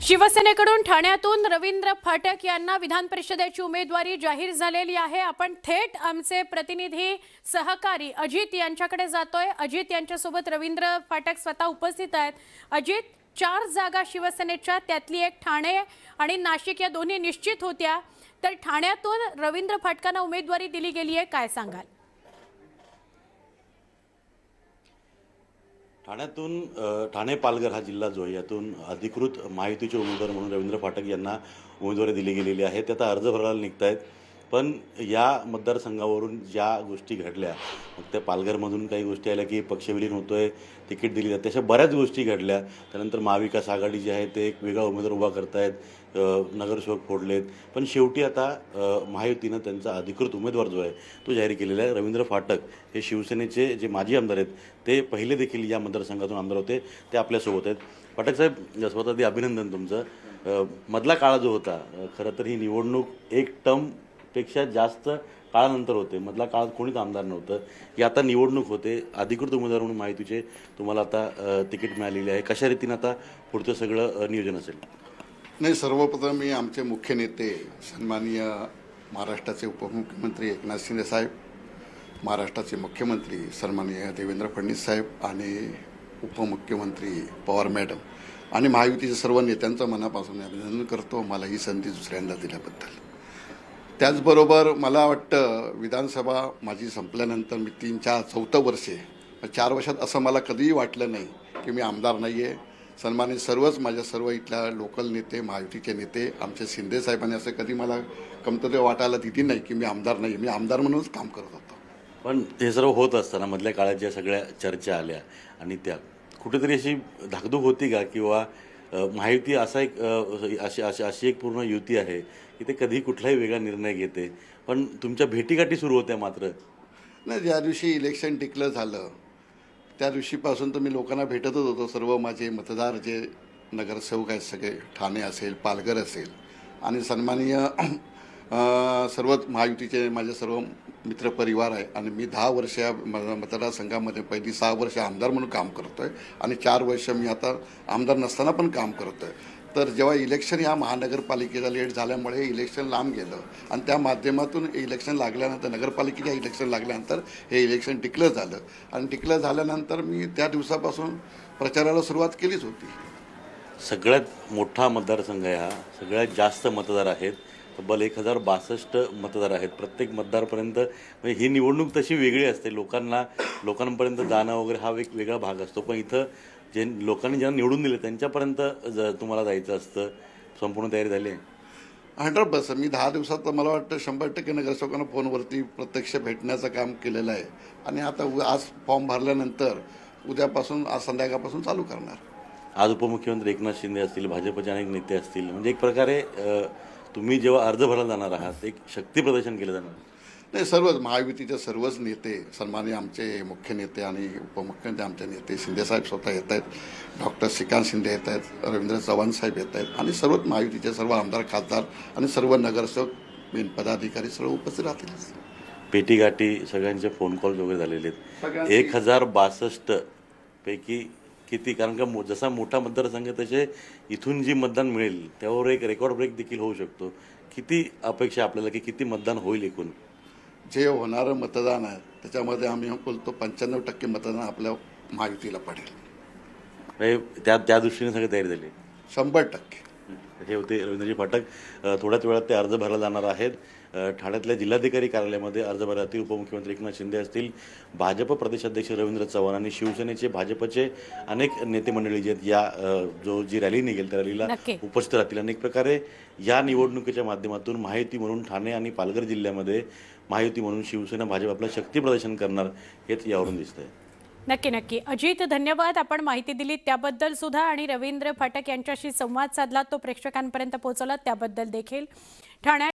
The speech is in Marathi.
शिवसेनेकडून ठाण्यातून रवींद्र फाटक यांना विधान परिषदेची उमेदवारी जाहीर झालेली आहे। आपण थेट आमचे प्रतिनिधी सहकारी अजित यांच्याकडे जातोय। अजित यांच्यासोबत रवींद्र फाटक स्वतः उपस्थित आहेत। अजित, 4 जागा शिवसेनेच्या, त्यातली एक ठाणे आणि नाशिक या दोन्ही निश्चित होत्या, तर ठाण्यातून रवींद्र फाटकांना उमेदवारी दिली गेली आहे, काय सांगाल? ठाण्यातून ठाणे पालघर हा जिल्हा जो आहे यातून अधिकृत महायुतीचे उमेदवार म्हणून रवींद्र फाटक यांना उमेदवारी दिली गेलेली आहे। ते आता अर्ज भरायला निघत आहेत, पण या मतदारसंघावरून ज्या गोष्टी घडल्या, मग त्या पालघरमधून काही गोष्टी आल्या की पक्षविलीन होतोय, तिकीट दिली जाते, अशा बऱ्याच गोष्टी घडल्या। त्यानंतर महाविकास आघाडी जी आहे ते एक वेगळा उमेदवार उभा करतायत, नगरसेवक फोडलेत, पण शेवटी आता महायुतीनं त्यांचा अधिकृत उमेदवार जो आहे तो जाहीर केलेला आहे। रवींद्र फाटक हे शिवसेनेचे जे माजी आमदार आहेत, ते पहिले देखील या मतदारसंघातून आमदार होते, ते आपल्यासोबत आहेत। फाटक साहेब, स्वतः आधी अभिनंदन तुमचं। मधला काळ जो होता, खरं तर ही निवडणूक एक टर्मपेक्षा जास्त काळानंतर होते, मधला काळ कोणीच आमदार नव्हतं, की आता निवडणूक होते, अधिकृत उमेदवार म्हणून माहितीचे तुम्हाला आता तिकीट मिळालेले आहे। कशा रीतीनं आता पुढचं सगळं नियोजन असेल? नाही, सर्वप्रथम मी आमचे मुख्य नेते सन्माननीय महाराष्ट्राचे उपमुख्यमंत्री एकनाथ शिंदे साहेब, महाराष्ट्राचे मुख्यमंत्री सन्माननीय देवेंद्र फडणवीस साहेब आणि उपमुख्यमंत्री पवार मॅडम आणि महायुतीच्या सर्व नेत्यांचं मनापासून अभिनंदन करतो, मला ही संधी दुसऱ्यांदा दिल्याबद्दल। त्याचबरोबर मला वाटतं विधानसभा माझी संपल्यानंतर मी 4 वर्षे 4 वर्षात असं मला कधीही वाटलं नाही की मी आमदार नाही आहे। सन्मानित माझ्या सर्व इथल्या लोकल नेते, महायुतीचे नेते, आमचे शिंदे साहेबांनी असं कधी मला कमतरता वाटायला दिली नाही की मी आमदार नाही, मी आमदार म्हणूनच काम करत होतो। पण हे सर्व होत असताना मधल्या काळात ज्या सगळ्या चर्चा आल्या आणि त्या कुठेतरी अशी धाकधूक होती का, किंवा महायुती असा एक अशी एक पूर्ण युती आहे की ते कधी कुठलाही वेगळा निर्णय घेते, पण तुमच्या भेटीगाठी सुरू होत्या मात्र? नाही, ज्या दिवशी इलेक्शन डिक्लेअर झालं त्या दिवशीपासून तर मी लोकांना भेटतच होतो। सर्व माझे मतदार जे नगरसेवक आहेत सगळे, ठाणे असेल, पालघर असेल आणि सन्माननीय सर्वच महायुतीचे माझे सर्व मित्रपरिवार आहे आणि मी 10 वर्ष या मतदारसंघामध्ये पहिली 6 वर्ष आमदार म्हणून काम करतो आहे आणि 4 वर्ष मी आता आमदार नसताना पण काम करतो आहे। तर जेव्हा इलेक्शन या महानगरपालिकेचा लेट झाल्यामुळे इलेक्शन लांब गेलं आणि त्या माध्यमातून इलेक्शन लागल्यानंतर, नगरपालिकेच्या इलेक्शन लागल्यानंतर हे इलेक्शन डिक्लेअर झालं आणि डिक्लेअर झाल्यानंतर मी त्या दिवसापासून प्रचाराला सुरुवात केलीच होती। सगळ्यात मोठा मतदारसंघ आहे हा, सगळ्यात जास्त मतदार आहेत, तब्बल 1062 मतदार आहेत प्रत्येक मतदारपर्यंत। म्हणजे ही निवडणूक तशी वेगळी असते, लोकांपर्यंत जाणं वगैरे हा एक वेगळा भाग असतो, पण इथं जे लोकांनी ज्यांना निवडून दिले त्यांच्यापर्यंत तुम्हाला जायचं असतं। संपूर्ण तयारी झाली आहे? 100%। मी 10 दिवसात तर मला वाटतं 100% नगरसेवकांना फोनवरती प्रत्यक्ष भेटण्याचं काम केलेलं आहे आणि आता आज फॉर्म भरल्यानंतर उद्यापासून, आज संध्याकाळपासून चालू करणार। आज उपमुख्यमंत्री एकनाथ शिंदे असतील, भाजपचे अनेक नेते असतील, म्हणजे एक प्रकारे तुम्ही जेव्हा अर्ज भरायला जाणार आहात एक शक्ती प्रदर्शन केलं जाणार? नाही, सर्वच महायुतीचे सर्वच नेते, सन्माननीय आमचे मुख्य नेते आणि उपमुख्यमंत्री आमचे नेते शिंदेसाहेब स्वतः येत आहेत, डॉक्टर श्रीकांत शिंदे येत आहेत, रवींद्र चव्हाण साहेब येत आहेत आणि सर्वच महायुतीचे सर्व आमदार, खासदार आणि सर्व नगरसेवक, मेन पदाधिकारी सर्व उपस्थित राहतील। भेटीगाठी, सगळ्यांचे फोन कॉल वगैरे झालेले आहेत। 1062 पैकी किती, कारण का जसा मोठा मतदारसंघ तसे इथून जी मतदान मिळेल त्यावर एक रेकॉर्ड ब्रेक देखील होऊ शकतो, किती अपेक्षा आपल्याला की किती मतदान होईल एकूण? जे होणारं मतदान आहे त्याच्यामध्ये आम्ही बोलतो 95% मतदान आपल्या महायुतीला पडेल। त्या दृष्टीने सगळी तयारी झाली? 100%। हे होते रवींद्रजी फाटक। थोड्याच वेळात ते अर्ज भरायला जाणार आहेत। ठाण्यातल्या जिल्हाधिकारी कार्यालयामध्ये अर्ज भरतील उपमुख्यमंत्री एकनाथ शिंदे असतील, भाजप प्रदेशाध्यक्ष रवींद्र चव्हाण आणि शिवसेनेचे, भाजपचे अनेक नेते मंडळी जे आहेत या जी रॅली निघेल त्या रॅलीला उपस्थित राहतील। अनेक प्रकारे या निवडणुकीच्या माध्यमातून महायुती म्हणून ठाणे आणि पालघर जिल्ह्यामध्ये, महायुती म्हणून शिवसेना, भाजप आपलं शक्ती प्रदर्शन करणार हेच यावरून दिसतंय। नक्की अजित, धन्यवाद। आपण माहिती दिली त्याबद्दल सुद्धा आणि रवींद्र फाटक यांच्याशी संवाद साधला, तो प्रेक्षकांपर्यंत पोहोचवला त्याबद्दल देखील। ठाण्यात